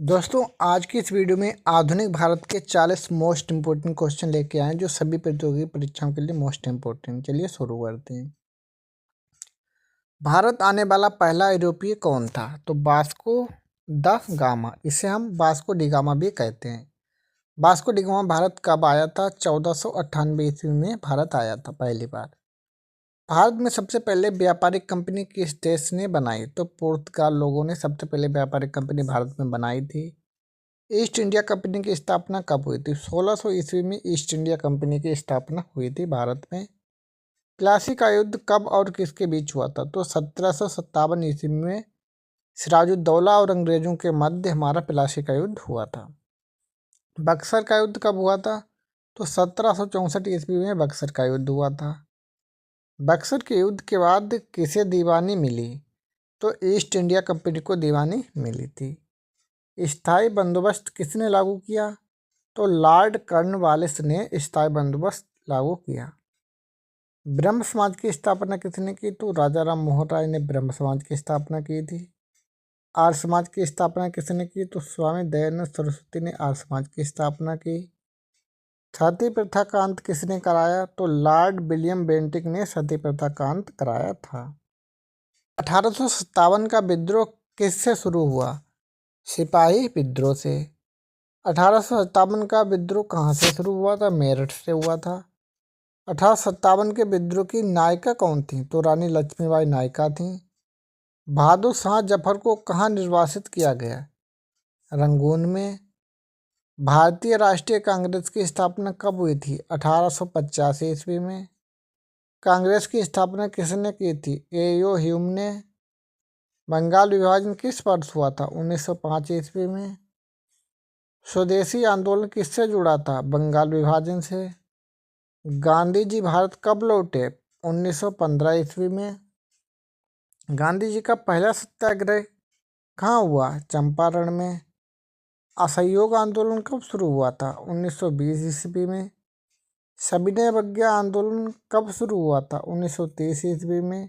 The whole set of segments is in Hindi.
दोस्तों आज की इस वीडियो में आधुनिक भारत के 40 मोस्ट इम्पोर्टेंट क्वेश्चन लेके आए हैं जो सभी प्रतियोगी परीक्षाओं के लिए मोस्ट इम्पोर्टेंट। चलिए शुरू करते हैं। भारत आने वाला पहला यूरोपीय कौन था? तो वास्को द गामा, इसे हम वास्को डी गामा भी कहते हैं। वास्को डी गामा भारत कब आया था? 1498 ईस्वी में भारत आया था पहली बार। भारत में सबसे पहले व्यापारिक कंपनी किस देश ने बनाई? तो पुर्तगाल लोगों ने सबसे पहले व्यापारिक कंपनी भारत में बनाई थी। ईस्ट इंडिया कंपनी की स्थापना कब हुई थी? 1600 ईस्वी में ईस्ट इंडिया कंपनी की स्थापना हुई थी भारत में। प्लासी का युद्ध कब और किसके बीच हुआ था? तो 1757 ईस्वी में सिराजुद्दौला और अंग्रेजों के मध्य हमारा प्लासी का युद्ध हुआ था। बक्सर का युद्ध कब हुआ था? तो 1764 ईस्वी में बक्सर का युद्ध हुआ था। बक्सर के युद्ध के बाद किसे दीवानी मिली? तो ईस्ट इंडिया कंपनी को दीवानी मिली थी। स्थायी बंदोबस्त किसने लागू किया? तो लॉर्ड कॉर्नवालिस ने स्थायी बंदोबस्त लागू किया। ब्रह्म समाज की स्थापना किसने की? तो राजा राम मोहन राय ने ब्रह्म समाज की स्थापना की थी। आर्य समाज की स्थापना किसने की? तो स्वामी दयानंद सरस्वती ने आर्य समाज की स्थापना की। सती प्रथा का अंत किसने कराया? तो लॉर्ड विलियम बेंटिक ने सती प्रथा का अंत कराया था। 1857 का विद्रोह किससे शुरू हुआ? सिपाही विद्रोह से। 1857 का विद्रोह कहाँ से शुरू हुआ था? मेरठ से हुआ था। 1857 के विद्रोह की नायिका कौन थी? तो रानी लक्ष्मीबाई नायिका थी। बहादुर शाह जफर को कहाँ निर्वासित किया गया? रंगून में। भारतीय राष्ट्रीय कांग्रेस की स्थापना कब हुई थी? 1885 ईस्वी में। कांग्रेस की स्थापना किसने की थी? एओ ह्यूम ने। बंगाल विभाजन किस वर्ष हुआ था? 1905 ईस्वी में। स्वदेशी आंदोलन किससे जुड़ा था? बंगाल विभाजन से। गांधी जी भारत कब लौटे? 1915 ईस्वी में। गांधी जी का पहला सत्याग्रह कहाँ हुआ? चंपारण में। असहयोग आंदोलन कब शुरू हुआ था? 1920 ईस्वी में। सविनय अवज्ञा आंदोलन कब शुरू हुआ था? 1930 ईस्वी में।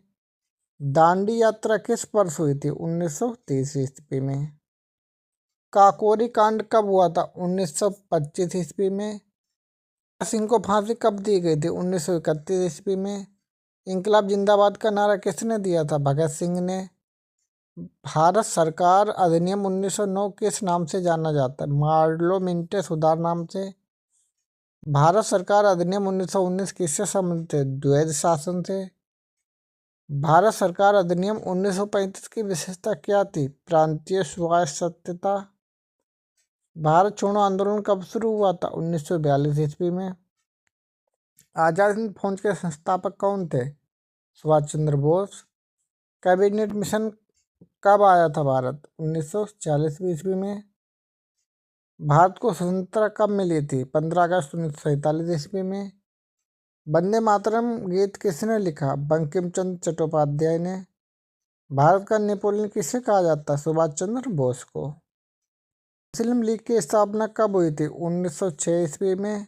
दांडी यात्रा किस वर्ष हुई थी? 1930 ईस्वी में। काकोरी कांड कब हुआ था? 1925 ईस्वी में। सिंह को फांसी कब दी गई थी? 1931 ईस्वी में। इंकलाब जिंदाबाद का नारा किसने दिया था? भगत सिंह ने। भारत सरकार अधिनियम 1909 किस नाम से जाना जाता है? मार्लो मिंटे सुधार नाम से। भारत सरकार अधिनियम 1919 किससे संबंधित है? द्वैध शासन से। भारत सरकार अधिनियम 1935 की विशेषता क्या थी? प्रांतीय स्वायत्तता। भारत छोड़ो आंदोलन कब शुरू हुआ था? 1942 ईस्वी में। आजाद हिंद फौज के संस्थापक कौन थे? सुभाष चंद्र बोस। कैबिनेट मिशन कब आया था भारत? 1940 ईस्वी में। भारत को स्वतंत्रता कब मिली थी? 15 अगस्त 1947 ईस्वी में। वंदे मातरम गीत किसने लिखा? बंकिम चंद्र चट्टोपाध्याय ने। भारत का नेपोलियन किसे कहा जाता है? सुभाष चंद्र बोस को। मुस्लिम लीग की स्थापना कब हुई थी? 1906 ईस्वी में।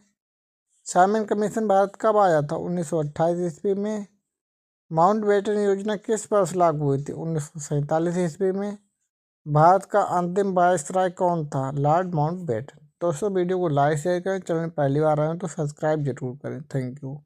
साइमन कमीशन भारत कब आया था? 1928 ईस्वी में। माउंटबेटन योजना किस वर्ष लागू हुई थी? 1947 ईस्वी में। भारत का अंतिम वायसराय कौन था? Lord Mountbatten. दोस्तों वीडियो को लाइक शेयर करें, चैनल पहली बार आए तो सब्सक्राइब जरूर करें। Thank you.